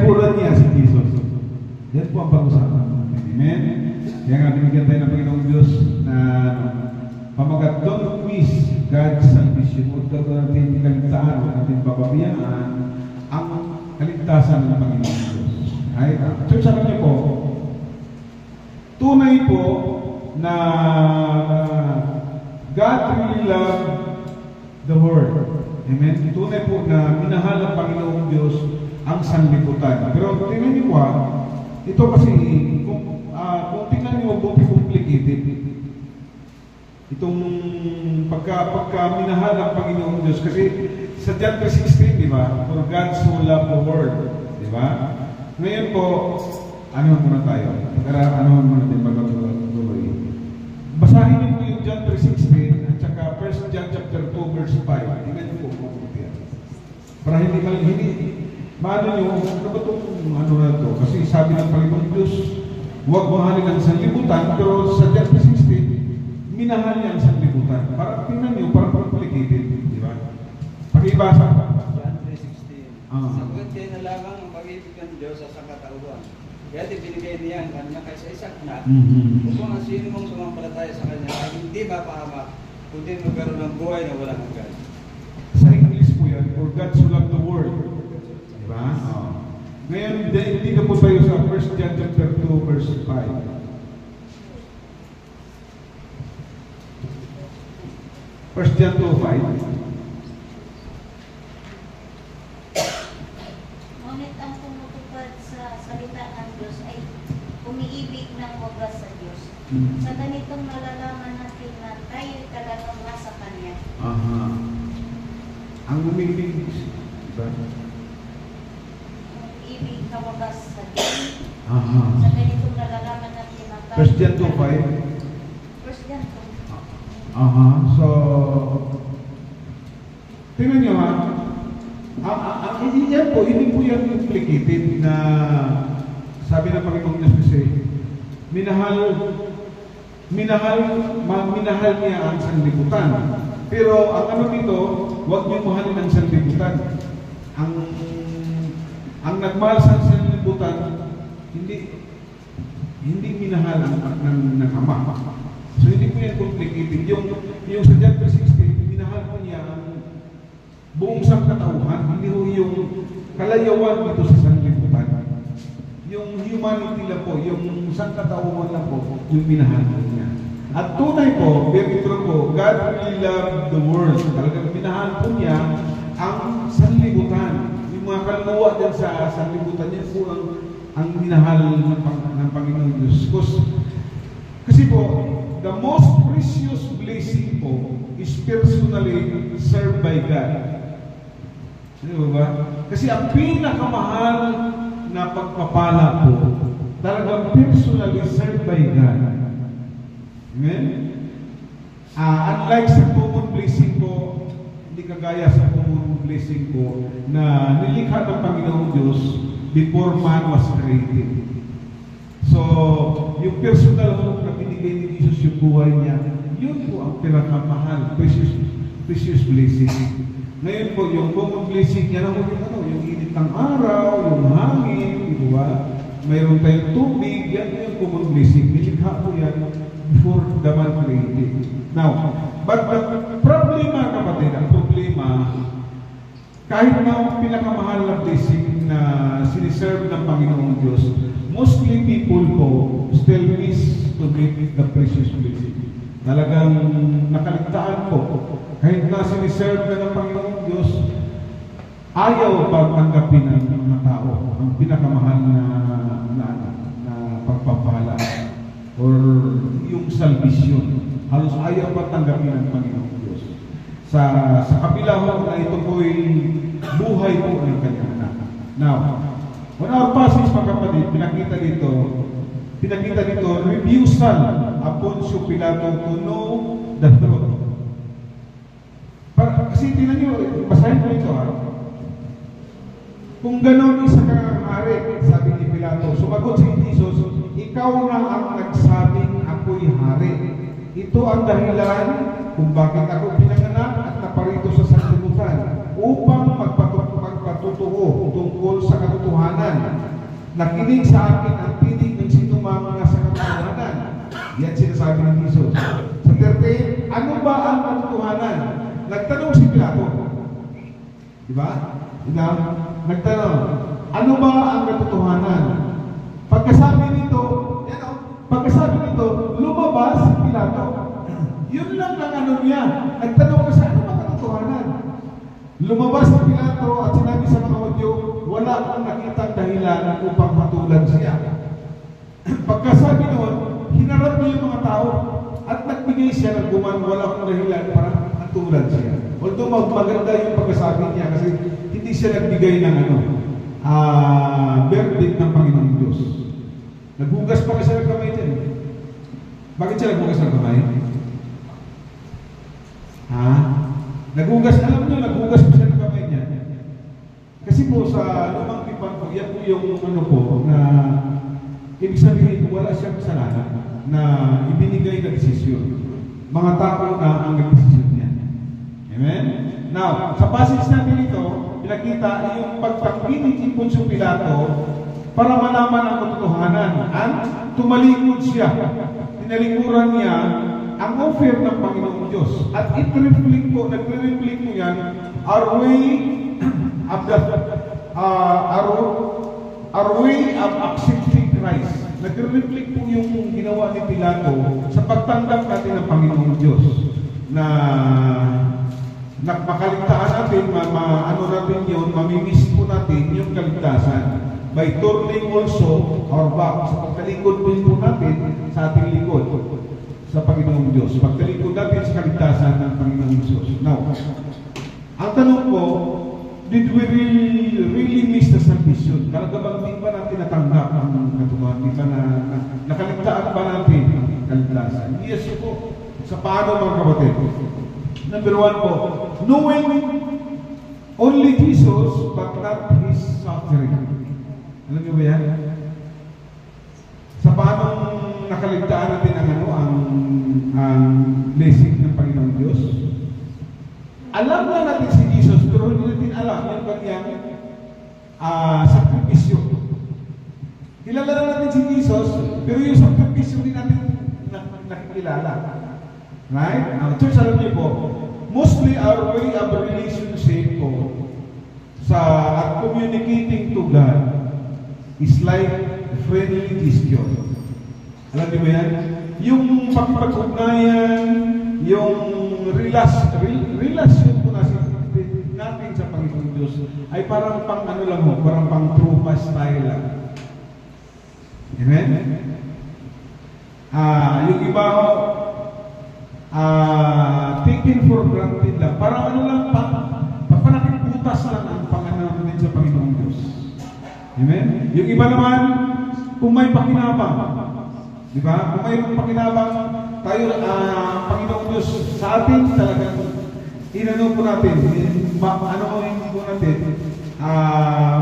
tinaypuran niya si Jesus. Yan po ang pag-usapan natin. Amen? Kaya nga binigyan tayo ng Panginoong Diyos na pamagat, don't miss God's salvation. Huwag ka natin kaligtaan, huwag natin bababiyaan ang kaligtasan ng Panginoong Diyos. Ay, so sabi niyo po, tunay po na God really loved the world. Amen? Tunay po na minahal ng Panginoong Diyos ang sanlibutan. Pero tingnan niyo po, ito kasi, kung tingnan niyo, buong complicated. Itong pagka minahal ng Panginoong Diyos. Kasi sa John 3:16, di ba? For God so loved the world. Di ba? Ngayon po, ano muna tayo? Ano muna din magatuloy? Basahin niyo po yung John 3:16 at saka 1 John chapter 2 verse 5. Tingnan niyo po kung para hindi maano niyo, ano ba itong ano na ito? Kasi sabi ng Panginoong Diyos, huwag mahalin ang sanlibutan, pero sa John 3:16, minahal niya ang sanlibutan. Para tingnan niyo, parang complicated, di ba? Pakibasa. John 3:16. Sagot kayo na lamang ang pag-ibig ng Diyos sa katauhan. Kaya binigay niya ang kanya kaysa isang anak. Kung ang sino mong sumampalataya sa kanya ay hindi mapahamak, kundi magkaroon ng buhay na walang hanggan. Sa English po yan, for God so loved the world. Diba? Ngayon, hindi na po tayo sa 1 John chapter 2 verse 5. 1 John 2:5. Ngunit ang tumutupad sa salita ng Diyos ay umiibig ng wagas sa Diyos. Sa ganitong nalalaman natin na tayo talagang nasa Kanya. Ang umibig, diba? Umiibig na wagas sa Diyos. Sa ganitong nalalaman natin na tayo 1 John 2:5. 1 John 2. So, tingnan nyo yan po, hindi po yan complicated na sabi ng Panginoong Diyos kasi, minahal niya ang sanlibutan. Pero ang ano dito, huwag niyo mahalin ang sanlibutan. Ang nagmahal sa sanlibutan, hindi minahal ng Ama. So hindi po yan complicated. Yung sa John 3:16, minahal po niya ang buong sangkatauhan, hindi po yung kalayawan dito sa sanlibutan. Yung humanity lang po, yung sangkatauhan lang po, yung minahal po niya. At tunay po, very true po, God really loved the world. Talagang minahal po niya ang sanlibutan. Yung mga kaluluwa dyan sa sanlibutan, yan po ang minahal ng Panginoon Diyos. Kasi po, the most precious blessing po is personally served by God. Ano ba? Kasi ang pinakamahal na pagpapala po, talagang personally served by God. Amen? Unlike sa common blessing po, hindi kagaya sa common blessing po, na nilikha ng Panginoong Diyos before man was created. So, yung personal hope na binigay ni Jesus yung buhay niya, yun po ang pinakamahal, precious blessing. Ngayon po, yung common blessing niya, yung init ng araw, yung hangin, di ba? Mayroon tayong tubig, yan yung common blessing. Nilikha po yan before the man created. Now, but the problema, kapatid, ang problema, kahit na pinakamahal na blessing na siniserve ng Panginoong Diyos, mostly people po still miss to get the precious blessing. Talagang nakaligtaan po. Kahit na siniserve na ng Panginoong Diyos, ayaw pagtanggapin ng mga tao ang pinakamahal na pagpapala or yung salvation. Halos ayaw pagtanggapin ng Panginoong Diyos. Sa kabila ho na ito po'y buhay po ng kanyang anak. Now, on our passage, mga kapatid, pinakita dito, refusal upon Poncio Pilato to know the truth. Kasi tingnan nyo, basahin ko ito Kung gano'n isa kang hari, sabi ni Pilato, sumagot si Jesus, ikaw na ang nagsabing ako'y hari. Ito ang dahilan kung bakit ako pinanganak at naparito sa sanlibutan upang magpatutuo tungkol sa katotohanan. katotohanan. Nakinig sa akin ang tinig ng sinumang nasa katotohanan. Yan sinasabi ng Jesus. Sa 38, ano ba ang katotohanan? Nagtanong si Pilato. Diba? Nagtanong, ano ba ang katotohanan? Pagkasabi nito, lumabas si Pilato. Yun lang ang ano niya. Nagtanong na sa ano ba katotohanan? Lumabas si Pilato at sinabi sa mga Hudyo, wala akong nakitang dahilan upang patulan siya. Pagkasabi noon, hinarap niya yung mga tao at nagbigay siya ng wala akong dahilan para patulan siya. Although maganda yung pagkasabi niya kasi hindi siya nagbigay ng verdict ng Panginoong Diyos. Naghugas pa siya ng kamay dyan. Bakit siya naghugas ng kamay? Naghugas pa siya ng kamay niya. Kasi po sa lumang tipan po, yan po yung na ibig sabihin, wala siyang kasalanan na ibinigay na desisyon. Mga tao na ang desisyon niya. Amen? Now, sa passage natin ito, pinakita yung pagpagpinig ni Poncio Pilato para malaman ang katotohanan. At tumalikod siya. Tinalikuran niya ang offer ng Panginoong Diyos. At nagre-reflect po yan, our way of accepting Christ. Nagre-reflect po yung ginawa ni Pilato sa pagtanggap natin ng Panginoong Diyos na makaligtaan natin, natin yun, mamimiss po natin yung kaligtasan by turning also our back. Sa pagtalikod po natin sa ating likod sa Panginoong Diyos. Pagtalikod natin sa kaligtasan ng Panginoong Diyos. Now, ang tanong ko, did we really miss the salvation? Talagang di ba natin natanggap ang katotohanan? Di ba nakaligtaan ba natin ang kaligtasan? Yes po. Sa paano mga kapatid? Number 1 po, knowing only Jesus but not His suffering. Alam niyo ba yan? Sa paano nakaligtaan natin ang blessing ng Panginoong Diyos? Alam na natin si Jesus, pero hindi natin alam yung kanyang sakripisyo. Kilala na natin si Jesus, pero yung sakripisyo din natin nakikilala. Right? Church, alam niyo po, mostly our way of relationship po at communicating to God is like friendly gesture. Alam niyo ba yan? Yung pakipag-ugnayan, yung relasyon po natin sa Panginoong Diyos ay parang parang pang trupa style lang. Amen? Yung iba taken for granted lang. Parang papanakimputas lang ang pangalan natin sa Panginoong Diyos. Amen? Yung iba naman, kung may pakinabang, di ba? Kung may pakinabang, tayo, Panginoong Diyos, sa atin talagang inano po natin,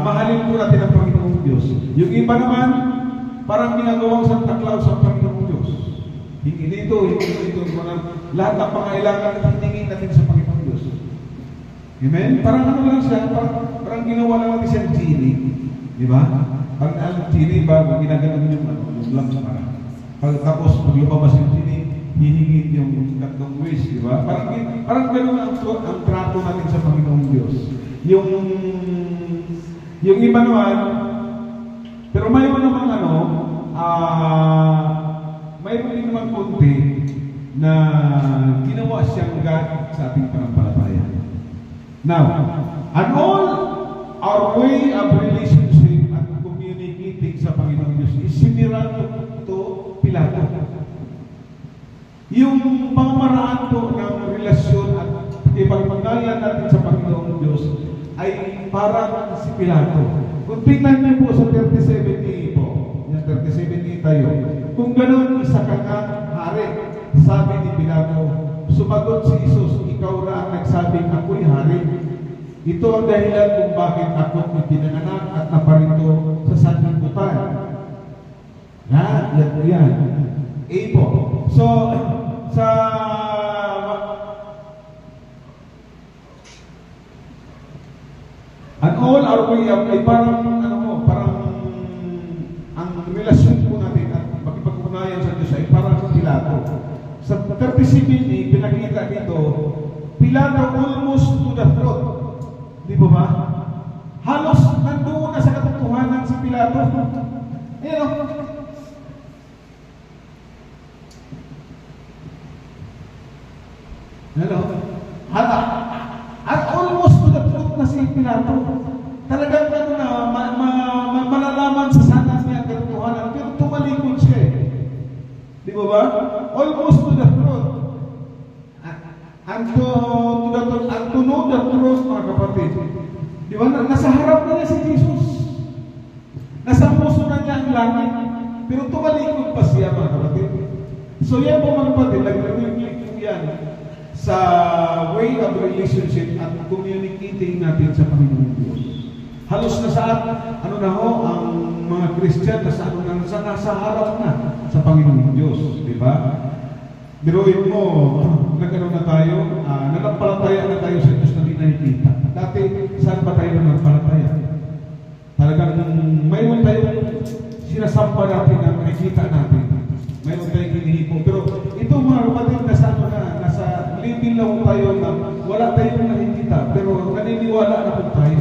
mahalin po natin ang Panginoong Diyos. Yung iba naman, parang ginagawang Santa Claus ang Panginoong Diyos. Hindi ito. Lahat ng pangailangan na tingin natin sa Panginoong Diyos. Amen? Parang lang siya, parang ginawa lang natin siya genie. Di ba? Parang ang genie ba, ginaganon yung lang sa parang. Tapos, pag lumabas yung genie, hiningin yung tatlong wish, di ba? Parang gano'n ang trato natin sa Panginoong Diyos. Yung iba naman, pero mayroon naman mayroon din naman konti na ginawa siyang God sa ating panampalataya. Now, and all our way of relationship at communicating sa Panginoong Diyos is similar to Pilato. Yung pamamaraan po ng relasyon at ipagpagnayan natin sa Panginoong Diyos ay parang si Pilato. Kung tingnan niyo po sa 37A po, yung 37A tayo, kung gano'n isa ka nga hari, sabi ni Pilato, sumagot si Jesus, ikaw na ang nagsabing ako'y hari. Ito ang dahilan kung bakit ako't ipinanganak at naparito sa sanlibutan. Yan. A po. So, and all our way up ay parang 13:17, pinakita dito, Pilato almost to the throat. Di ba ba? Halos nandoon na sa katotohanan si Pilato. Ayan o. Hello? At almost to the truth na si Pilato. Talagang ano na, malalaman sa sana niya ang katotohanan, pero tumalikod siya eh. Di ba ba? Almost to the truth. And to know the truth, mga kapatid. Di ba? Nasa harap na niya si Jesus. Nasa puso na niya ang langit. Pero tumalikod pa siya, mga kapatid. So yan po, mga kapatid, nag-reflect po yan sa way of relationship at communicating natin sa Panginoon Diyos. Halos na saan, ano na ho, ang mga Christian nasa harap na sa Panginoon Diyos, di ba? Biruin mo, nagkaroon na tayo, nanampalataya na tayo sa Diyos na di nakikita. Dati, saan ba tayo nanampalataya? Talagang mayroon tayong sinasamba natin na nakikita natin. Mayroon tayong hinihipo. Pero ito mga kapatid, nasa level lang tayo na wala tayong nakikita. Pero naniniwala na po tayo.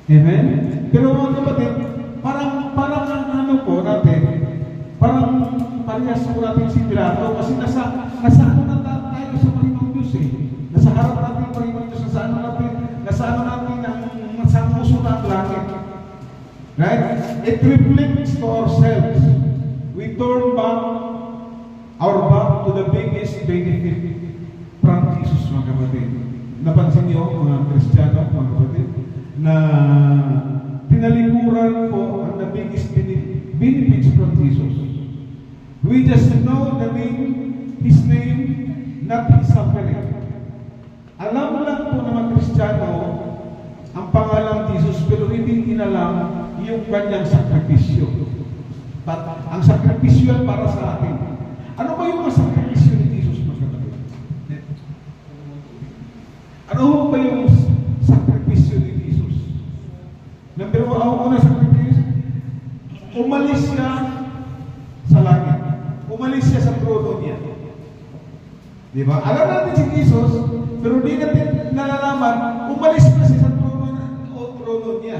Amen? Pero mga kapatid, parang ano po natin, parang parehas po natin si Pilato kasi nasa ano na tayo sa Panginoon Diyos eh. Nasa harap natin ang Panginoon Diyos, nasa ano natin nasa puso na ang langit. Right? It reflects to ourselves. We turn our back to the biggest benefit from Jesus, mga kapatid. Napansin niyo, mga Kristiyano, mga kapatid, na tinalikuran po ang the biggest benefits from Jesus. We just know the name, His name, not His suffering. Alam lang po ng mga Kristiyano ang pangalang Jesus, pero hindi inalam yung kanyang sakripisyo. But ang sakripisyo para sa atin. Ano ba yung sakripisyo ni Jesus, mga kapatid? Ano ba yung sakripisyo ni Jesus? Number one, ang unang sakripisyo, umalis siya sa langit. Umalis siya sa trono niya. Di ba? Alam natin si Jesus, pero di natin nalalaman, umalis na siya sa trono niya.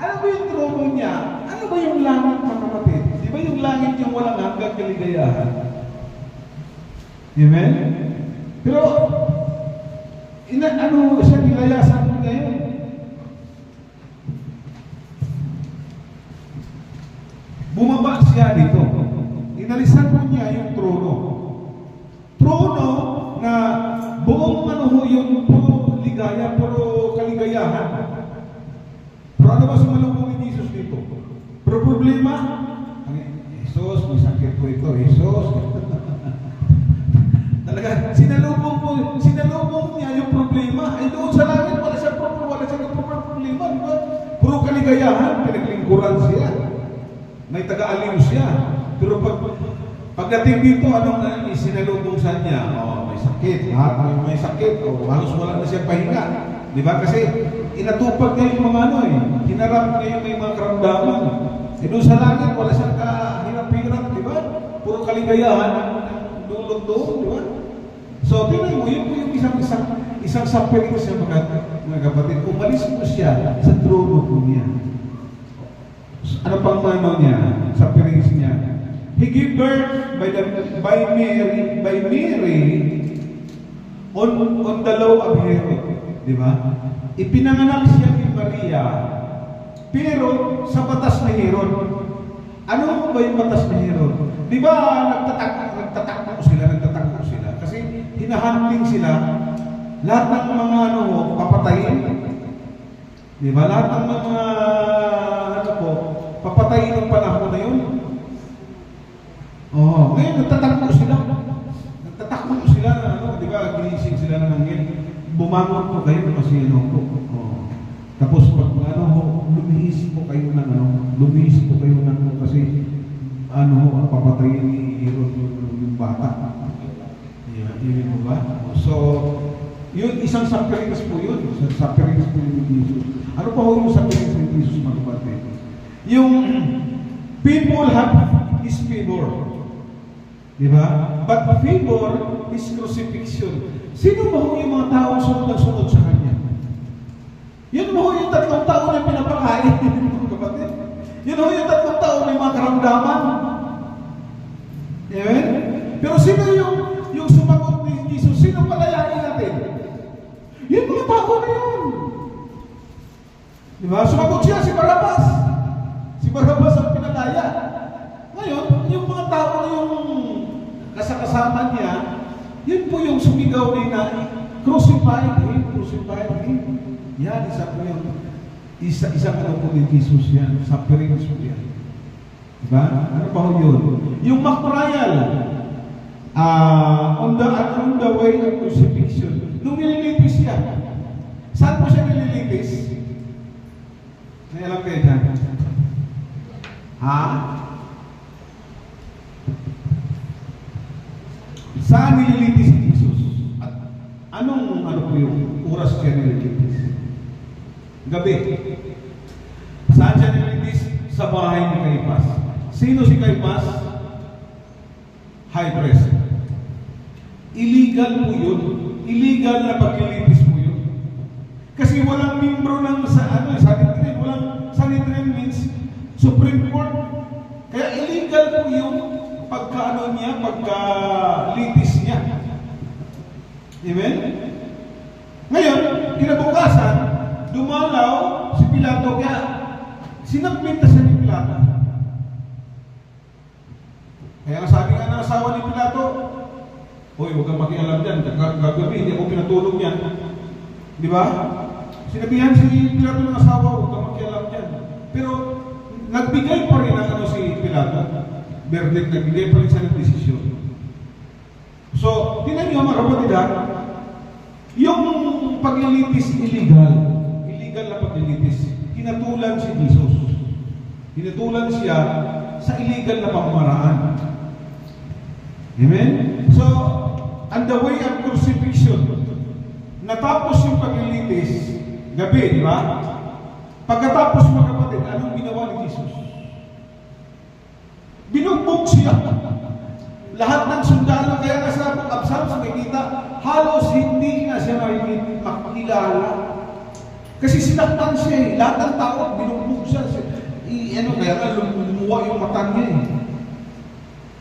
Ano ba yung trono niya? Ano ba yung langit, mga kapatid? Di ba yung langit yung walang hanggang kaligayahan? Amen? Pero, ano siya nilayasan mo ngayon? Bumaba siya dito. Inalisan mo niya yung trono. Trono na buong yung puro ligaya, puro kaligayahan. Pero ano ba sumalubong ni Jesus dito? Pero problema, Jesus, may sakit po ito, Jesus. Talaga, sinalubong niya yung problema. Ay doon sa langit, wala siya problema, di ba? Puro kaligayahan, pinaglingkuran siya. May taga-aliw siya. Pero pagdating dito, anong sinalubong sa niya? May sakit. May sakit. Halos wala na siya pahinga. Di ba? Kasi inatupag niya yung mga hinarap niya yung may mga karamdaman. Doon sa langit, wala siyang kahirap-hirap. Di ba? Puro kaligayahan ang dulot doon. Di ba? So, tingnan mo, yun po yung isang suffering siya, mga kapatid. Umalis po siya sa trono po niya. Ano pang manaw niya? Suffering niya. He gave birth by Mary on the law of Herod. Di ba? Ipinanganak siya ni Maria, pero sa batas ni Herod. Ano ba yung batas ni Herod? Di ba nagtatakbo sila? Kasi hinahandling sila, lahat ng mga papatayin. Di ba? Lahat ng mga papatayin ng panahon na yun. Ngayon nagtatakbo sila. Di ba? Ginising sila ng anghel. Bumangon po kayo kasi tapos pag lumihis po kayo ng kasi papatayin ni Herod yung bata. Ibig mo ba? So, yun, isang sacrifice po yun. Isang sacrifice po yun ni Jesus. Ano pa yung sacrifice ni Jesus, mga kapatid? Yung people have His favor. Di ba? But favor is crucifixion. Sino ba ho yung mga taong sunod sa Kanya? Yun ho yung 3 taon na pinapakain, mga kapatid. Yun ho yung 3 taon na mga karamdaman. Amen? Pero sino yung sumagot ni Jesus? Sino palayain natin? Yung mga tao na yun. Di ba? Sumagot siya, si Barabas. Si Barabas ang pinalaya. Ngayon, yung mga tao na yung kasama niya, yun po yung sumigaw na crucify him, crucify him. Yan, isa po yung isang ano po ni Jesus yan, sufferings po yan. Diba? Ano pa ho yun? Yung McBrial, on the way of crucifixion, nung nililitis siya, saan po siya nililitis? May alam kayo dyan? Ha? Saan nililitis si Jesus? At anong po yung oras siya nililitis? Gabi. Saan siya nililitis? Sa bahay ni Caiphas. Sino si Caiphas? High priest. Illegal po yun. Illegal na paglilitis po yun. Kasi walang membro ng Sanhedrin. Walang Sanhedrin means Supreme Court. Kaya illegal po yung pagkalitis niya. Amen? Ngayon, kinabukasan, dumalaw si Pilato, kaya sinagminta siya ni Pilato. Kaya ang sabi nga ng asawa ni Pilato, "Hoy, huwag kang makialam dyan, gagabi, hindi ako pinatulog yan." Di ba? Sinabihan si Pilato ng asawa, "Huwag kang makialam dyan." Pero, nagbigay pa rin ang si Pilato. Verdict, nagbigay pa rin siya ng desisyon. So, tingnan niyo mga kapatid, yung paglilitis illegal na paglilitis. Hinatulan si Jesus. Hinatulan siya sa illegal na pamamaraan. Amen? So, on the way of crucifixion, natapos yung paglilitis, gabi, di ba? Pagkatapos mga kapatid, anong ginawa ni Jesus? Binugbog siya. Lahat ng sundalo, kaya nga sa Absalom sa makikita, halos hindi na siya makilala. Kasi sinaktan siya eh. Lahat ng tao, binugbog siya. Kaya nga lumuwa yung mata niya eh.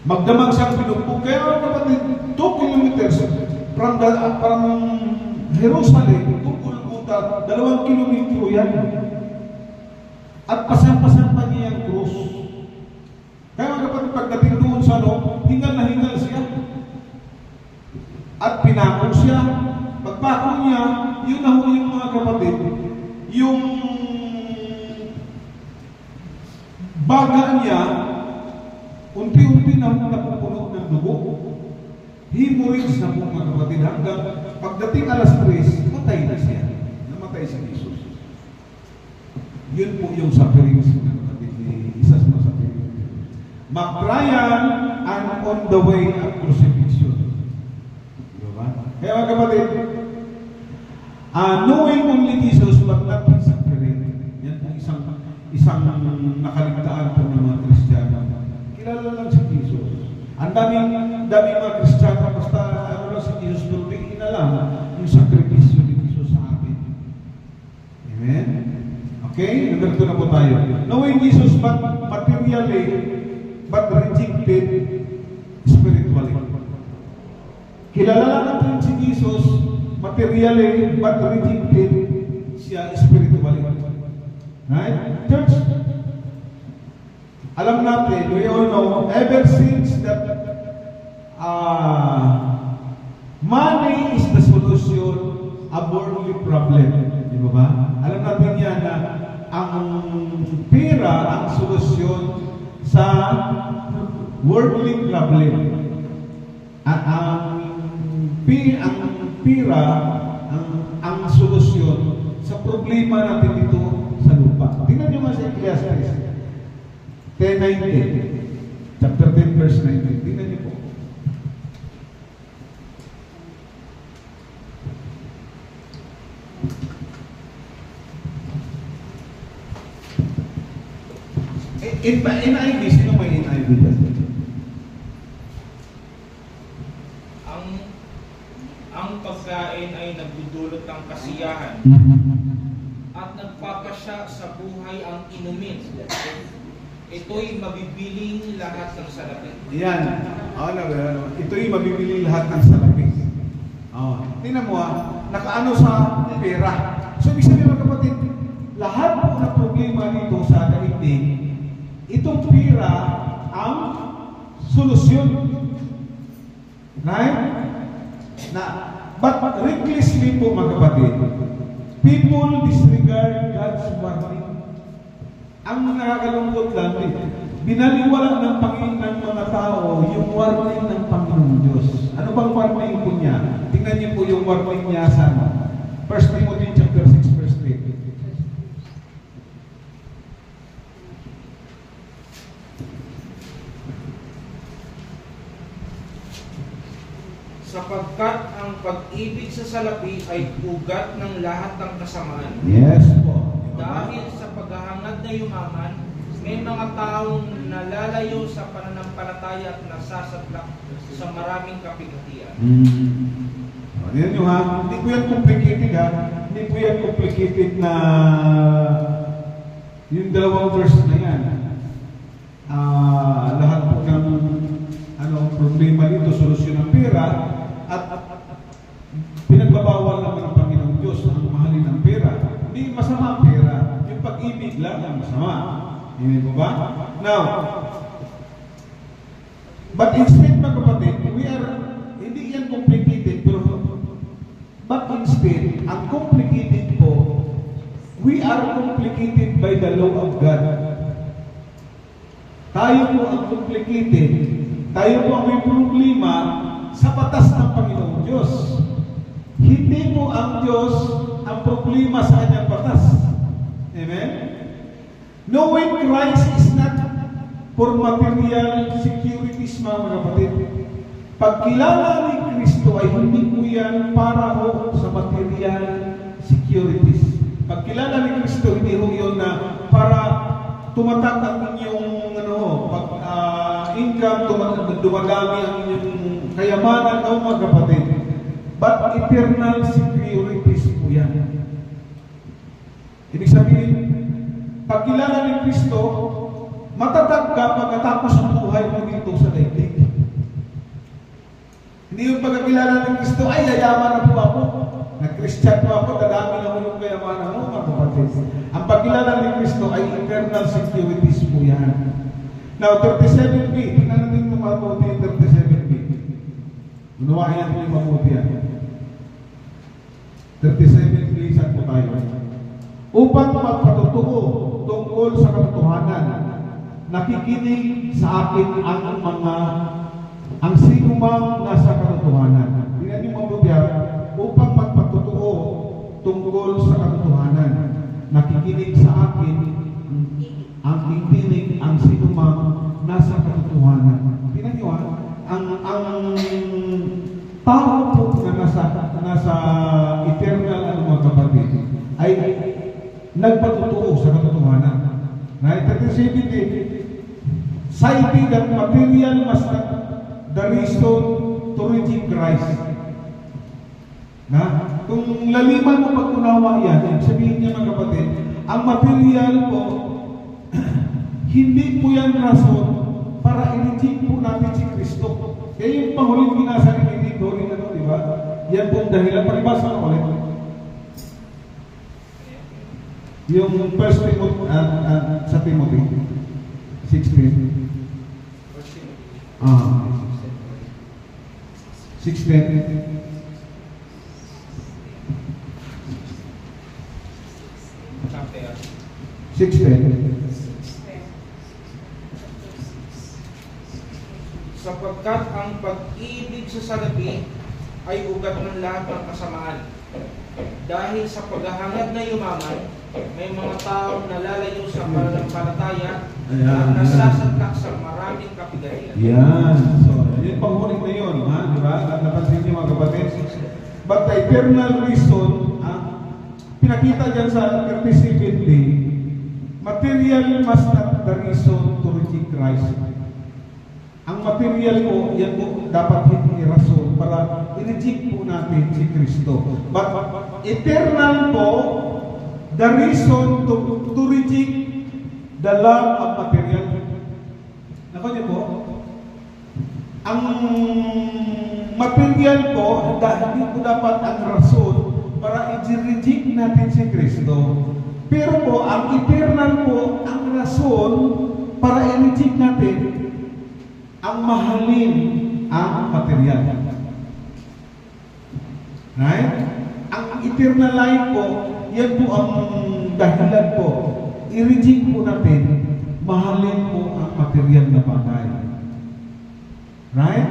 Magdamag siyang binugbog. Kaya nga kapatid, 2 kilometers from Jerusalem to Golgotha, 2 kilometro yan. At pasan-pasan pa niya yung krus. Kaya nga kapatid, pagdating doon sa hingal na hingal siya. At pinako siya. Pagpako niya, yun na yung mga kapatid, yung baga niya, unti-unti na napupuno ng dugo. Hemorrhage na po mga kapatid, hanggang pagdating alas 3, matay na siya. Namatay si Jesus. Yun po yung sufferings mga kapatid, isa sa mga sufferings. McBrial and on the way of crucifixion. Diba? Kaya mga kapatid, knowing only Jesus but not his suffering. Yan po isang nakaligtaan po ng mga Kristiyano. Kilala lang si Jesus. Ang daming mga Kristiyano, basta lang si Jesus, pero di inalam yung sakripisyo ni Jesus sa atin. Amen? Okay? Nandito na po tayo. Knowing Jesus but materially, but rejected spiritually. Kilala lang natin si Jesus materially, but rejected siya spiritually. Right? Church, alam natin, we all know, ever since that money is the solution of worldly problem. Di ba ba? Alam natin yan na ang pera ang solusyon sa worldly problem. Ang pira ang solusyon sa problema natin dito sa lupa. Tingnan niyo nga sa Ecclesiastes 10:19. Chapter 10 verse 19. Tingnan niyo po. NIV, sino may NIV dyan? kasiyahan at nagpapasya sa buhay ang inumin. Ito'y mabibiling lahat ng salapi. Yan. Ito'y mabibili lahat ng salapi. Tingnan mo nakaano sa pera. So, ibig sabihin mga kapatid, lahat po ng problema dito sa daigdig, itong pera ang solusyon. Right? But recklessly po mga kapatid, people disregard God's warning. Ang nakakalungkot lang, binaliwala ng Panginoon ng mga tao yung warning ng Panginoong Diyos. Ano bang warning po niya? Tingnan niyo po yung warning niya sa 1 Timothy chapter 6 verse 3. Sapagkat ang pag-ibig sa salapi ay ugat ng lahat ng kasamaan. Yes po. Dahil sa paghahangad na yumaman, may mga taong nalalayo sa pananampalataya at nasasadlak sa maraming kapigatian. Yan nyo hindi po yan complicated Hindi po yan complicated na yung dalawang verse na yan. Lahat po ng problema dito, solusyon ng pera at pinagbabawal naman ng Panginoong Diyos ang mahalin ng pera. Hindi masama ang pera. Yung pag-ibig lang ang masama. Hindi mo ba? Now, but instead mga kapatid, hindi yan complicated, but instead, ang complicated po, we are complicated by the law of God. Tayo po ang complicated. Tayo po ang may problema sa batas ng Panginoong Diyos. Hindi po ang Diyos ang problema sa kanyang batas. Amen? Knowing Christ is not for material securities, mga kapatid. Pagkilala ni Kristo ay hindi po yan para ho sa material securities. Pagkilala ni Kristo, hindi ho yun na para tumatak ang inyong income, dumadami ang inyong kayamanan, mga kapatid. But eternal securities po yan. Ibig sabihin, pagkilala ni Kristo, matatag ka pagkatapos ang buhay mo dito sa daigdig. Hindi yung pagkakilala ni Kristo, ay yayaman na po ako. Nag-Christian po ako, dadami na mo yung kayamanan mo, mga kapatid. Ang pagkilala ni Kristo ay eternal securities po yan. Now, 37b, tingnan natin yung mabuti yung 37b. Unawain natin yung mabuti yan. 37b, saan po tayo? Upang magpatutuo tungkol sa katotohanan, nakikinig sa akin ang sinumang nasa katotohanan. Tingnan yung mabuti yan. Upang magpatutuo tungkol sa katotohanan, nakikinig sa akin ang tinig ang sinumang nasa katotohanan. Tingnan nyo ang tao po na nasa eternal mga kapatid ay nagpatutuo sa katotohanan. Right? 37, citing that material must not the reason to reject Christ. Kung laliman mo pag-unawa yan, sabihin niya mga kapatid, ang material po, hindi po yan rason para i-reject po natin si Kristo. Kaya yung panghuling binasa ni dito, di ba? Yan po ang dahilan. Palibasa ko ulit. Yung 1 Timothy, sa Timothy 16. 16. Chapter 16. Sapagkat ang pag-ibig sa salapi ay ugat ng lahat ng kasamaan. Dahil sa paghahangad na yumaman, may mga taong nalalayo sa pananampalataya at nasasadlak sa maraming kapigatian. Yan. So, yung panghuling na yun, di ba? Napansin niyo mga kapatid? But the eternal reason, pinakita dyan sa 37b, material must not the reason to reject Christ. Ang material po, yan po dapat hindi rason para i-reject po natin si Kristo. But eternal po, the reason to reject the love of material. Nako niyo po, ang material po, hindi po dapat ang rason para i-reject natin si Kristo. Pero po, ang eternal po, ang rason para i-reject natin ang mahalin ang material. Right? Ang eternal life po, yan po ang dahilan po. I-reject po natin, mahalin po ang material na bagay. Right?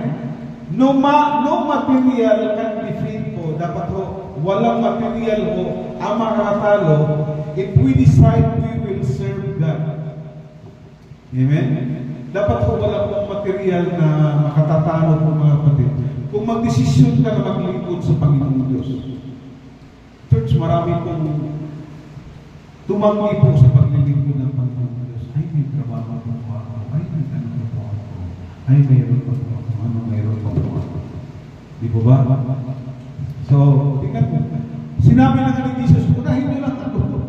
No material can defeat po. Dapat po, walang material po ang makakatalo if we decide we will serve God. Amen? Dapat po wala pong material na makatatalo po mga kapatid. Kung magdesisyon ka na maglingkod sa Panginoong Diyos. Church, marami pong tumanggi po sa paglilingkod ng Panginoong Diyos. Ay, may trabaho po ako. Ay, may ano po ako. Ay, mayroon po ako. Ano, mayroon po ako. Di po ba? So, tingnan mo. Sinabi na nga ni Jesus, unahin niyo lang ako.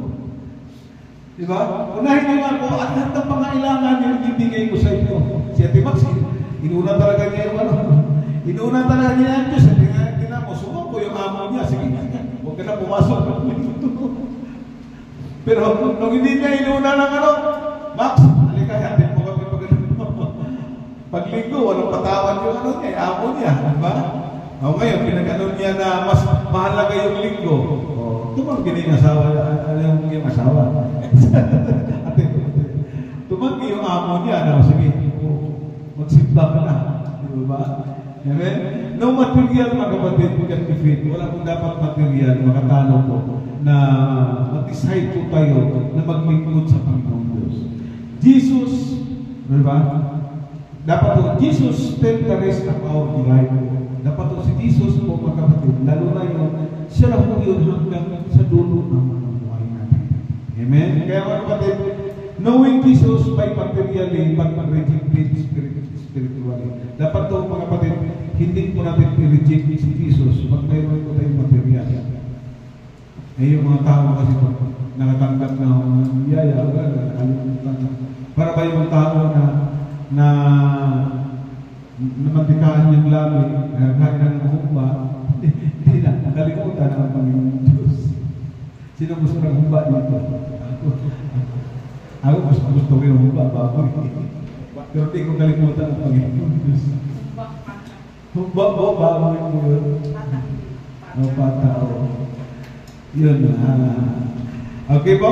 Diba? Unahin niyo ako at lahat ng pangailangan niyo ibigay ko sa inyo. Si Ate Max, inuna talaga niya yung ano. Inuna talaga niya yung Diyos. Tingnan mo, sumok ko yung amo niya. Sige, huwag ka na pumasok. Pero nung hindi niya inuna ng ano, Max, halika, hatin mo kami paglinggo, walang patawan yung ano niya, amo niya. Diba? O ngayon, pinag-ano niya na mas mahalaga yung linggo. Tumanggi na yung asawa. Ano yung asawa? Ate, tumanggi yung amo niya na sige, magsimba ka na. Di ba? Amen? No material, mga kapatid, can defeat. Wala pong dapat material, makatalo po, na mag-decide po tayo na maglingkod sa Panginoong Diyos. Jesus, di ba? Dapat po, Jesus spent the rest of our life. Dapat po si Jesus po, mga kapatid, lalo na yun, siya lang po yun hanggang sa dulo ng buhay natin. Amen? Kaya mga kapatid, knowing Jesus by materially, but rejected spiritually. Dapat po mga kapatid, hindi po natin i-reject si Jesus pag mayroon po tayong material. Eh yung mga tao kasi po, nakatanggap na yaya, nakalimutan na. Para ba yung tao na namantikahan yung labi, kahit na humba, hindi na, nakalimutan ang Panginoon Diyos. Sino gusto ng humba dito? Ako gusto ko yung humba, baboy. Pero di ko kalimutan ang Panginoon Diyos. Humba po, baboy mo yun. O patao. Yun na. Okay po?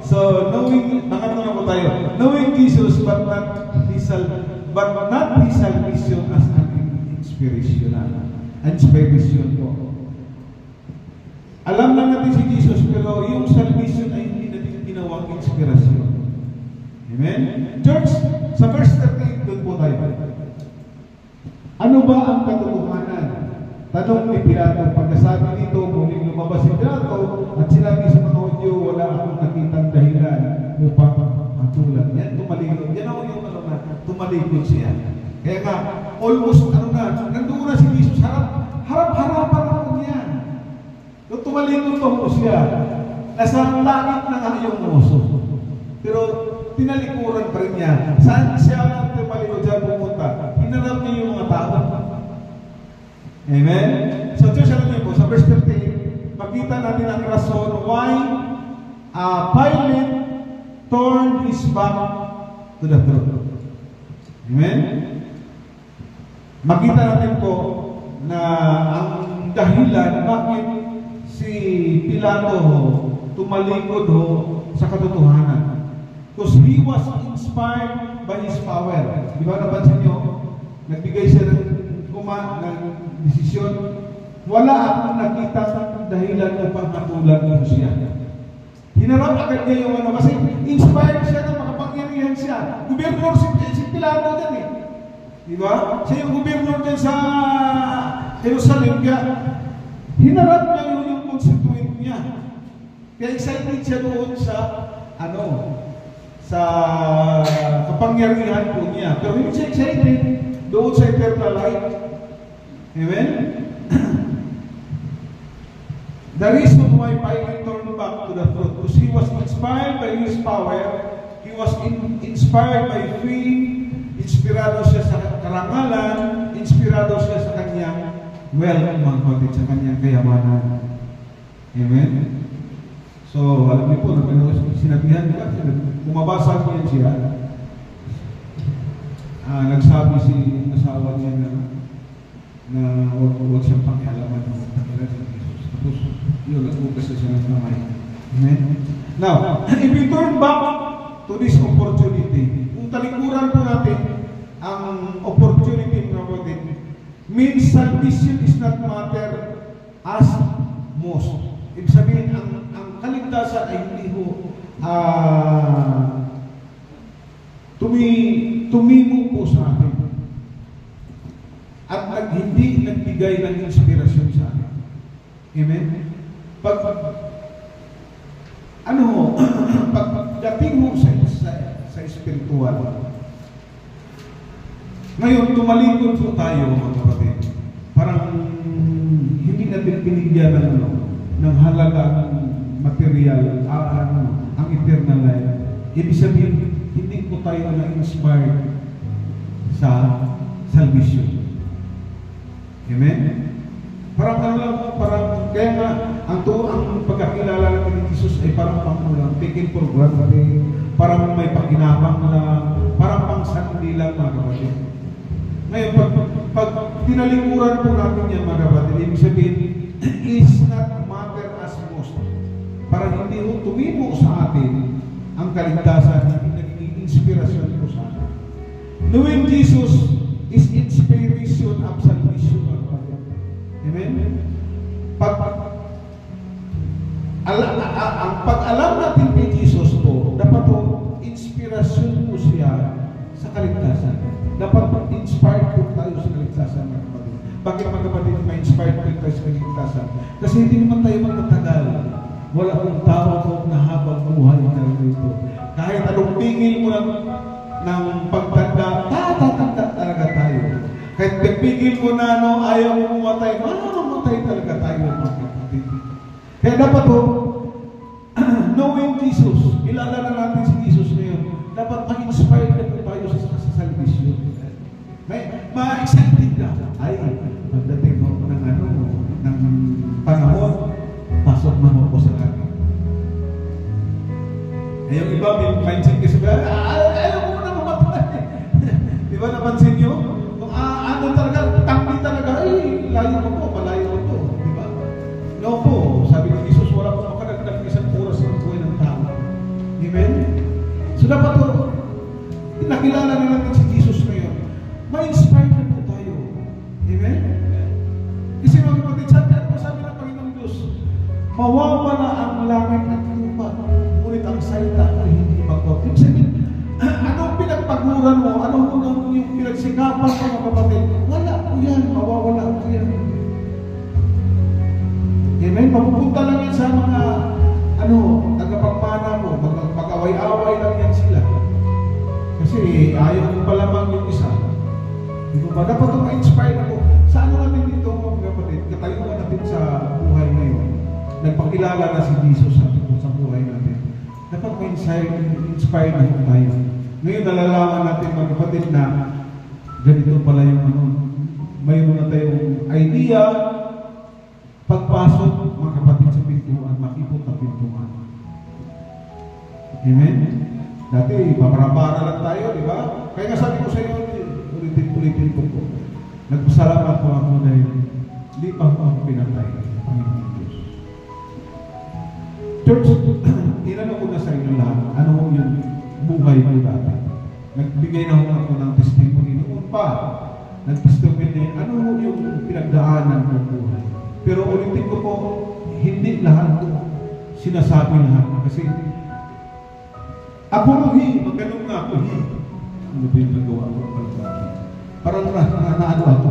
So, knowing, nakatulong po tayo. Knowing Jesus, but not his salvation as an inspiration po. Alam lang natin si Jesus, pero yung salvation ay hindi natin ginawang inspirasyon. Amen? Church, sa verse 38, doon po tayo. Ano ba ang katotohanan? Tanong ni Pilato, pagkasabi dito, muling lumabas si Pilato at sinabi sa mga Hudyo, wala akong nakitang dahilan upang matulan. Yan, tumalikod. Yan ako yung ano na, tumalikod siya. Kaya nga, almost nandoon na si Jesus, harap-harapan ako niya. Nung tumalikod pa po siya, nasa langit na nga yung oso. Pero tinalikuran pa rin niya. Saan siya tumalikod siya pumunta? Hinarap niya yung mga tao. Amen? So, Diyos, alam niyo po, sa verse 13, makita natin ang rason why Pilate turned his back to the throne. Amen? Makita natin po na ang dahilan bakit si Pilato tumalikod sa katotohanan. Because he was inspired by his power. Di ba napansin nyo? Nagbigay siya ng desisyon. Wala akong nakita dahilan upang matulan mo siya. Hinarap agad niya yung ano kasi inspired siya na makapangyarihan siya. Gobernador si Pilato din eh. Di ba? Siya yung gobernador din sa Jerusalem. Kaya hinarap niya yung constituent niya. Kaya excited siya doon sa sa kapangyarihan po niya. Pero hindi siya excited doon sa eternal life. Amen? The reason why Pilate turned back to the truth was he was inspired by his power, he was inspired by faith, inspirado siya sa karangalan, inspirado siya sa kanyang wealth, mga kapatid, sa kanyang kayamanan. Amen? So, alam niyo po, sinabihan nila, bumabasa niya siya, nagsabi si asawa niya na huwag siyang pakialaman ng pagkakala sa Jesus. Tapos, yun, nagbukas na siya ng kamay. Amen? Now, if we turn back to this opportunity, kung talikuran po natin ang opportunity ng kapatid, means salvation is not matter as most. Ibig sabihin, ang kaligtasan ay hindi ho tumimo po sa atin. At hindi nagbigay ng inspirasyon sa atin. Amen? Pagdating mo sa espiritual, ngayon, tumalikod po tayo, mga kapatid. Parang hindi natin pinigyan ng halagang material, ang eternal life. Ibig sabihin, hindi po tayo na-inspired sa salvation. Amen? Parang kaya nga, ang pagkakilala natin ni Jesus ay parang pang-ulang, taken for granted, parang may pakinabang lang, parang pang-sandi lang, mga kapatid. Ngayon, pag tinalikuran po natin yan, mga kapatid, ibig sabihin, is not matter as most. Para hindi ho tumimo sa atin ang kaligtasan, hindi naging inspirasyon po sa atin. Knowing Jesus is inspiration of salvation, mga kapatid. Amen? Pag-alam natin kay Jesus po, dapat po, inspirasyon po siya sa kaligtasan. Dapat inspired po tayo sa kaligtasan, mga kapatid. Bakit, mga kapatid, ma-inspired po tayo sa kaligtasan? Kasi hindi naman tayo magtatagal. Wala pong tao po na habang buhay na ito. Kahit anong pingil mo ng pagtanda, tatatanda talaga tayo. Kahit pipigil mo na ayaw mo mamatay, mamatay talaga tayo, mga kapatid. Kaya dapat po, knowing Jesus, ilala na natin si Jesus ngayon, dapat ma-inspired na po tayo sa salvation. Ma-excited ka. Ay, pagdating mo ng panahon, pasok na mo po sa langit. Eh, yung iba, may mindset kasi ba, ayaw mo na mamatay. Di ba napansin nyo? Talaga, tanggi talaga, layo mo po, malayo mo po. Di ba? No po, sabi ni Jesus, wala po makadagdag isang oras ng buhay ng tao. Amen? So dapat po, nakilala na natin si Jesus ngayon. Ma-inspire na po tayo. Amen? Kasi mga kapatid, sabi ng Panginoong Diyos, mawawala ang langit at lupa, ngunit ang salita ay hindi magbabago. Ibig sabihin, anong pinagpaguran mo? Anong yung pinagsikapan mo, mga kapatid? Wala po yan. Mawawala po yan. Amen? Mapupunta lang yan sa mga tagapagmana mo. Mag-away-away lang yan sila. Kasi ayaw mo pa lamang yung isa. Di ba? Dapat ito ma-inspire ako. Sa ano natin dito, mga kapatid? Katayuan natin sa buhay ngayon. Nagpakilala na si Jesus sa buhay natin. Dapat ma-inspire na tayo. Ngayon nalalaman natin, mga kapatid, na ganito pala yung mayroon na tayong idea, pagpasok, mga kapatid, sa pintuan, makipot na pintuan. Amen? Dati, paparapara lang tayo, di ba? Kaya nga sabi ko sa iyo, ulitin ko po. Nagpasalamat po ako dahil hindi pa ako pinatay, Panginoon Diyos. Church, tinanong ko na sa inyo lahat, ano yung buhay mo dati? Nagbigay na ako ng testimony noon pa. Nag-testimony, ano yung pinagdaanan ng buhay? Pero ulitin ko po, hindi lahat sinasabi lahat. Kasi ako maganon nga ako. Ano ba yung nagawa ko? Parang naano ako.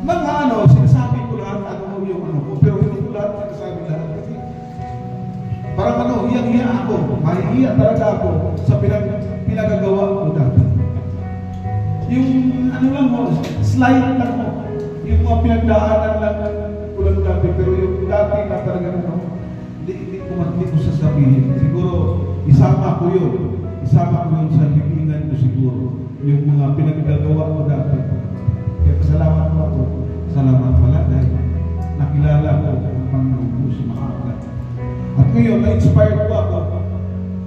Mga sinasabi ko lahat, ano yung ko, pero hindi ko lahat sinasabi lahat. Kasi parang hiyang-hiya ako. Mahihiya talaga ako sa pinagagawa Slight lang mo. Yung mga pinagdaanan lang ko lang dati, pero yung dati na talaga hindi ko sasabihin. Siguro, isama ko yun sa libingan ko siguro. Yung mga pinagdagawa ko dati. Kaya pasalamat po ako. Salamat pala dahil nakilala ko ang Panginoon ko sa maaga. At ngayon, na-inspired ko ako.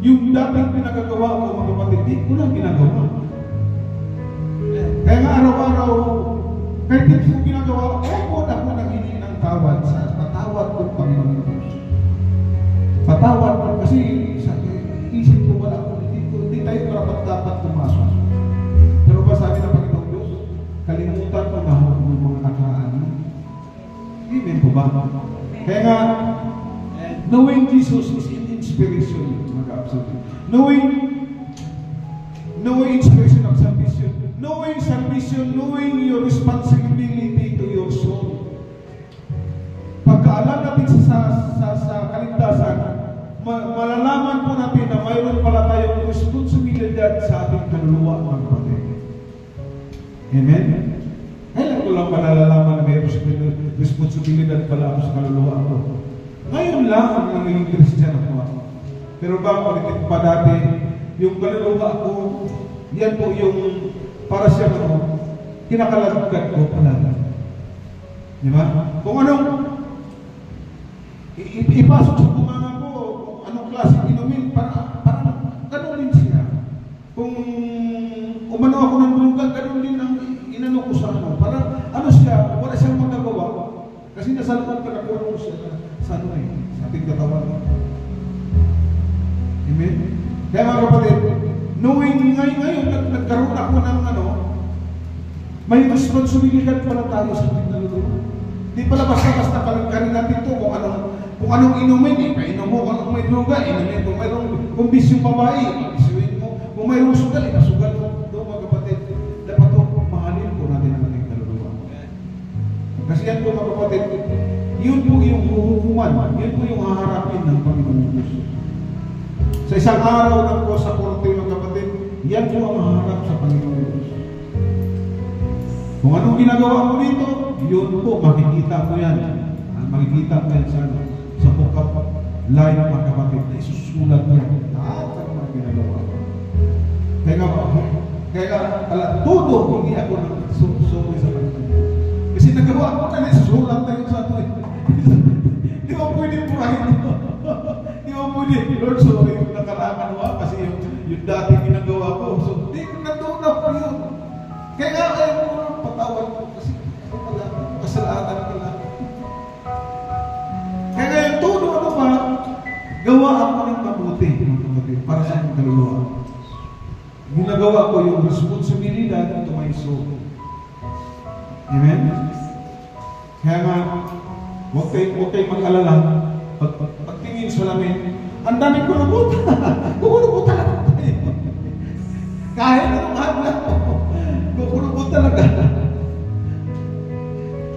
Yung dating pinagagawa ko, mga kapatid, di ko na ginagawa. Kaya nga araw-araw, kahit hindi ko ginagawa, ako nanghingi ng tawad sa patawad ko, Panginoon Diyos. Patawad ko kasi sa isip ko wala ko, hindi tayo dapat pumasok. Pero ba sabi ng Panginoon Diyos, kalimutan mo na yung mga nakaraan. Amen po ba? Kaya nga, knowing Jesus is in inspiration, mga kapatid. Knowing inspiration of salvation. Knowing salvation, knowing your responsibility to your soul. Pagkaalam natin sa kaligtasan, malalaman po natin na mayroon pala tayong responsibilidad sa ating kaluluwa, mga kapatid. Amen? Kailan ko lang malalaman na may responsibilidad pala ako sa kaluluwa ko? Ngayon lang ang naging Christian ako. Pero ba, ulitin pa dati, yung kaluluwa ko, yan po yung para siya kinakalagkat ko pala. Di ba? Kung anong ipasok sa bunganga ko, anong klase inumin, parang ganun din siya. Kung umano ako ng lugar, ganun din ang inano ko sa ano. Parang ano siya, wala siyang magagawa. Kasi nasa loob ka nakulong siya sa ano sa ating katawan. Amen? Kaya mga kapatid, knowing ngayon, nagkaroon ako ng may responsibilidad pala tayo sa ating kaluluwa. Di pala basta-basta palagkarin natin ito kung anong inumin, painom mo, kung may droga, inumin, kung bisyong babae, bisuin mo, kung mayroong sugal, ipasugal mo. Ito mga kapatid, dapat ito, mahalin po natin ang ating kaluluwa. Kasi yan po mga kapatid, yun po yung hukuman, yun po yung haharapin ng Panginoon Diyos. Sa isang araw ng po sa korte mga kapatid, yan po ang haharap sa Panginoon Diyos. Kung anong ginagawa mo dito, yun po, makikita mo yan. Makikita mo yan sa bukap line mga kapatid na isusulat mo yan. Lahat ang mga ginagawa mo. Kaya todo hindi ako nagsusuloy sa Panginoon. Kasi nagawa ko na isusulat na yun sa ito. Di mo pwede purahin ito. Di mo pwede, Lord, sorry yung nakalaman mo kasi yung dati ginagawa ko. So, di ko natunaw ko yun. Kaya patawad ko kasi wala kasalanan ko lang. Kaya ngayon, todo ano ba, gawa ako ng mabuti para sa aking kaluluwa. Ginagawa ko yung responsibilidad to my soul. Amen? Kaya nga, huwag kayo mag-alala. Pagtingin sa lamin, ang daming kulubot. Kulubot talaga tayo. Kahit anong hadlang mo, kulubot talaga.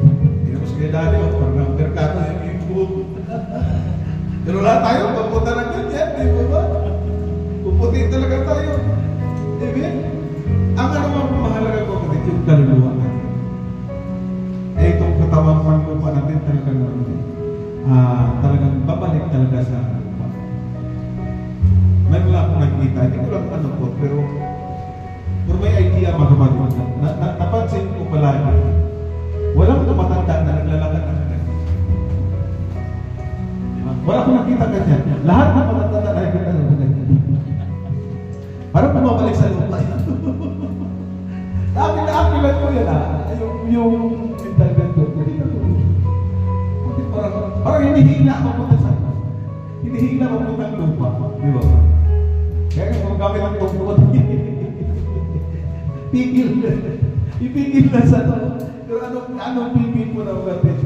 Hindi ko sige dati, parang merkado yung buhok. Pero lahat tayo, papunta na ganyan, di ba? Puputin talaga tayo. Amen? Ang ano mga mahalaga ko, kapatid, yung kaluluwa natin. Itong katawang panglupa natin talagang babalik talaga sa lupa. May wala akong nakikita, hindi ko lang ano po, pero may idea mga kapatid. Napansin ko palagi, walang tumatanda na naglalakad na ganyan. Diba? Wala akong nakita ganyan. Lahat na matatanda na ganyan. Parang bumabalik sa lupa. Akin ko yan yung mental ko. Parang hinihila papunta ng lupa. Di ba? Kaya kung gamit ang tungkot, ipigil na sa pero anong pipil po na ugatin?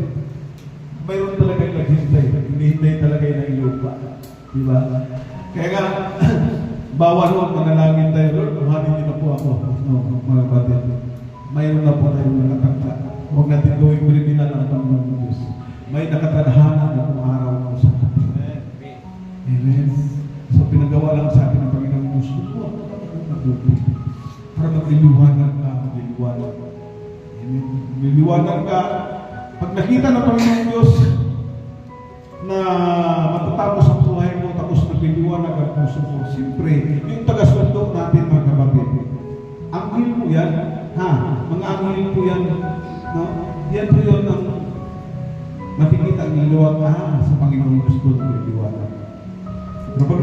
Mayroon talaga yung naghintay. Hinihintay talaga yung lupa. Di ba? Kaya nga, bawal mo, manalangin tayo, Lord, kuhanin niyo na po ako. No, mga kapatid. Mayroon na po tayong nakatangka. Huwag natin gawing kriminal ang Panginoon ng Diyos. May nakatadhana na kung araw mo sa atin. Amen. So, pinagawa lang sa atin ng Panginoon ng Diyos. Huwag mabuti. Para magliluhanan ka, magliluhanan. Liliwanag ka. Pag nakita ng Panginoon Diyos na matatapos ang buhay mo, tapos nagliliwanag ang puso mo, siyempre, yung taga-sundo natin, mga kapatid, anghel po yan, mga anghel po yan, no? Yan po yun ang makikita ang liwanag sa Panginoon Diyos ko nagliliwanag. Pero pag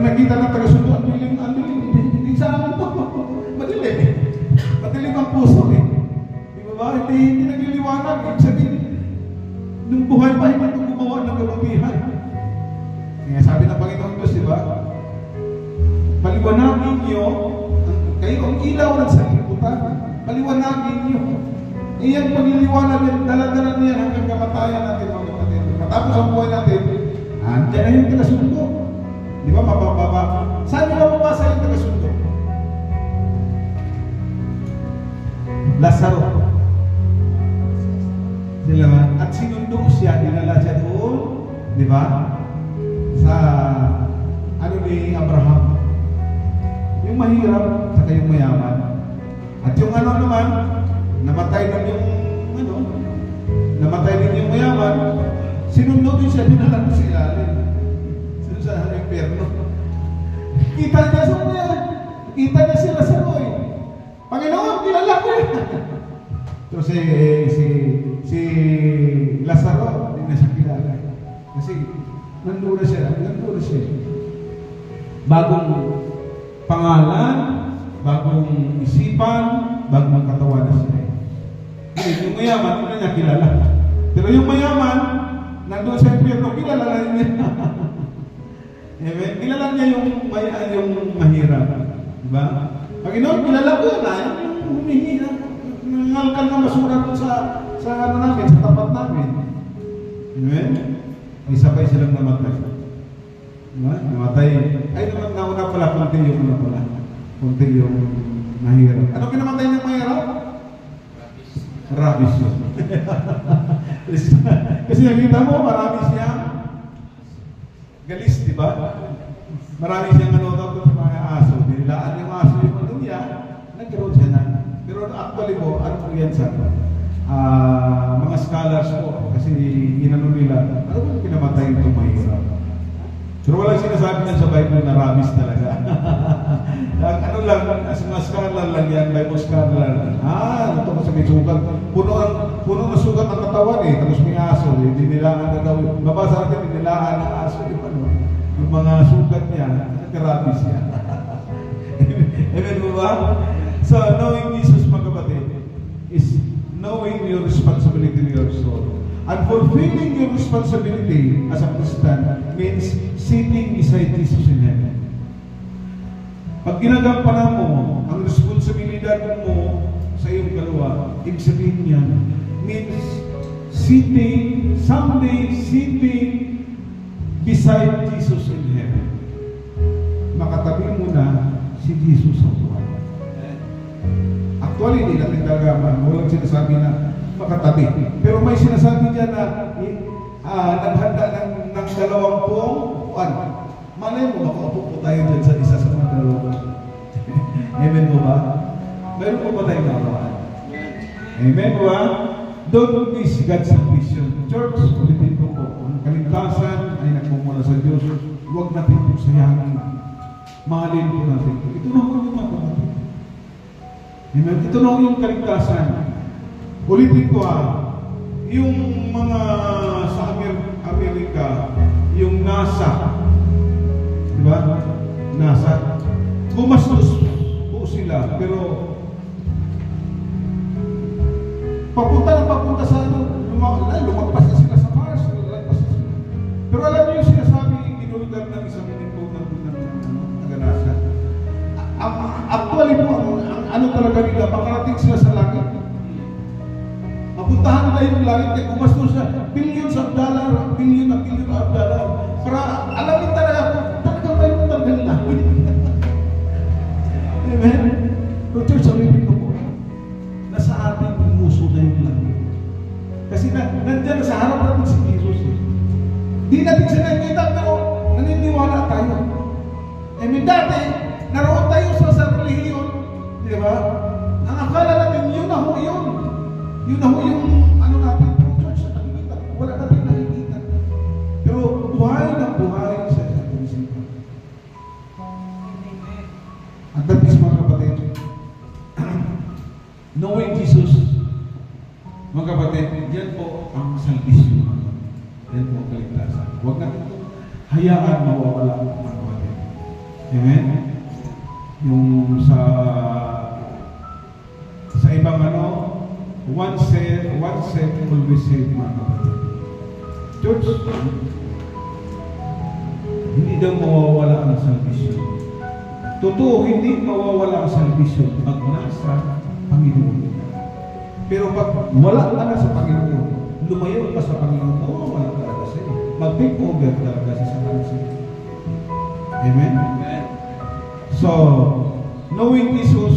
nakita ng taga-sundo, ang dilim, hindi sa amin to. Madilim ang puso eh. Di ba? Hindi nagliliwanag. Ibig sabihin, nung buhay pa, hindi ito gumawa ng kabutihan. Kaya sabi ng Panginoon Diyos, di ba? Paliwanagin niyo, kayo ang ilaw ng sanlibutan. Paliwanagin niyo. Iyan pagliliwanag yan, dala-dala niyan hanggang kamatayan natin, mga kapatid. Matapos ang buhay natin, andyan na yung taga-sundo. Di ba? Saan nyo mababasa yung taga-sundo? Lazaro. Sila ba? At sinundo siya, dinala siya doon, di ba? Sa ni Abraham. Yung mahirap, saka yung mayaman. At yung naman, namatay din yung mayaman, sinundo din siya, dinala ko sa ilalim. Sinundo sa impyerno. Kita niya si Lazaro eh. Panginoon, kilala ko eh. So si Lazaro, hindi na siya kilala. Kasi nandun na siya. Bagong pangalan, bagong isipan, bagong katawan na siya. Yung mayaman, hindi na niya kilala. Pero yung mayaman, nandun sa impyerno, kilala na niya. Amen? Kilala niya yung mahirap. Diba? Panginoon, kilala ko na, yung humihinga, nangalkal na masura sa namin, sa tapat namin. Amen? Isabay silang namatay. Diba? Namatay. Ay, nauna pala, kunti yung mahirap. Ano kinamatay ng mahirap? Rabies yun. Kasi nakita mo, marami siyang galis, di ba? Marami siyang sa mga aso. Dinilaan yung aso yung niya, nagkaroon siya na. Pero actually po, ano po yan sa mga scholars po, kasi inano nila, ano ba pinamatay itong mahirap? Pero walang sinasabi niyan sa Bible na rabies talaga. Ano lang, as mga scholar lang yan, Bible scholar. Ito kasi may sugat. Puno na sugat ang katawan eh, tapos may aso. Dinilaan na daw. Mabasa natin, dinilaan ng aso yung mga sugat niya, nagka-rabies niya. Amen mo ba? So, knowing Jesus, mga kapatid, is knowing your responsibility to your soul. And fulfilling your responsibility as a Christian means sitting beside Jesus in heaven. Pag ginagampanan mo ang responsibilidad mo sa iyong dalawa, ibig sabihin niya, means someday sitting beside Jesus in heaven. Makatabi mo na si Jesus sa buhay. Actually, hindi natin talaga walang sinasabi na makatabi. Pero may sinasabi dyan na naghanda ng 20 upuan. Malay mo, makaupo po tayo dyan sa isa sa mga 2. Amen po ba? Meron po ba tayong nakawaan? Amen po ba? Don't miss God's vision. Church, ulitin ko po. Ang kaligtasan ay nagmumula sa Diyos. Huwag natin po sayangin. Mahalin po natin. Ito na po yung mga kapatid. Amen? Ito na po yung kaligtasan. Ulitin ko yung mga sa Amerika, yung NASA, di ba? NASA. Gumastos po sila, pero papunta sa lumagpas na sila sa Mars, pero alam niyo yung sinasabi, ginulugan ng isang minibog ng taga-NASA. Actually po, ano talaga nila, makarating sila sa langit. Mapuntahan nila yung langit, kaya gumastos siya billions of dollar para alamin talaga kung talagang talagang langit. Amen? Pero church, sabihin ko po, nasa ating muso na yung langit. Kasi nandiyan sa harap natin si Jesus. Di natin siya nakikita, pero naniniwala tayo. Amen? Dati, naroon tayo sa relihiyon, di ba? Ang akala natin, yun ako, yun. Yun na ho yung ano natin, church na nakikita. Wala natin nakikita. Pero buhay na buhay sa Santo Isidro. At that is mga kapatid, knowing Jesus, mga kapatid, yan po ang salvation. Yan po ang kaligtasan. Huwag natin ito hayaan mawawala mga kapatid. Amen? Yung sa ibang ano, one saved, always saved mga kapatid. Church, hindi daw mawawala ang salvation. Totoo, hindi mawawala ang salvation pag nasa Panginoon. Pero pag wala ka na sa Panginoon, lumayo ka sa Panginoon, mawawala talaga sa iyo. Mag-take over talaga sa Panginoon. Amen? Amen. So, knowing Jesus,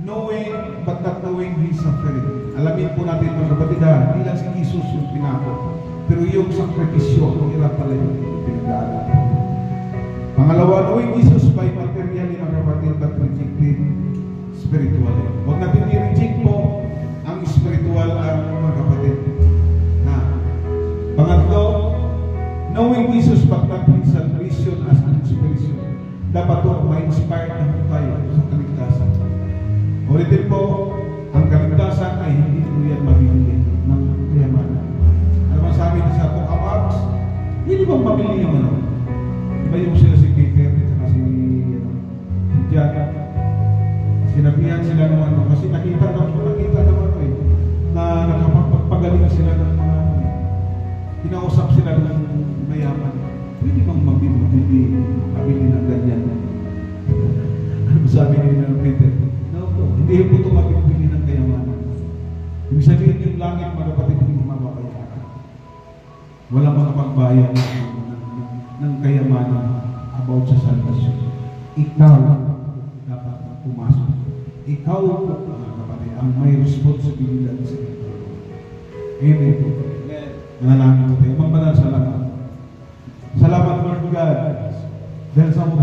knowing but not knowing His suffering. Alamin po natin mga kapatid ha, hindi lang si Jesus yung pinako, pero yung sakripisyo, ang hirap pala yung pinag-aaral. Pangalawa, knowing Jesus by materially mga kapatid, but rejecting spiritually. Huwag natin i-reject po ang spiritual mga kapatid. Ha? Pangatlo, knowing Jesus but not His salvation as an inspiration. Dapat po ma-inspire na po tayo sa kaligtasan. Ulitin po, ang kaligtasan ay hindi po yan mabili ng kayamanan. Ano man sabi na sa Book of Acts, hindi ba mabili yung ano? Diba yung sila si Peter at si John? Sinabihan sila ng ano, kasi nakita naman na nakapagpagaling sila ng mga kinausap sila ng mayaman. Pwede bang mabili ng ganyan? Ano sabi ni Peter? Hindi po ito mabibili ng kayamanan. Ibig sabihin yung langit, mga kapatid, hindi mababayaran. Walang makapagbayan ng kayamanan about sa salvation. Ikaw dapat pumasok. Ikaw po, mga kapatid, ang may responsibilidad sa ito. Amen po. Amen. Nanalangin ko tayo. Magbanal salamat. Salamat, Lord God. Dahil sa mga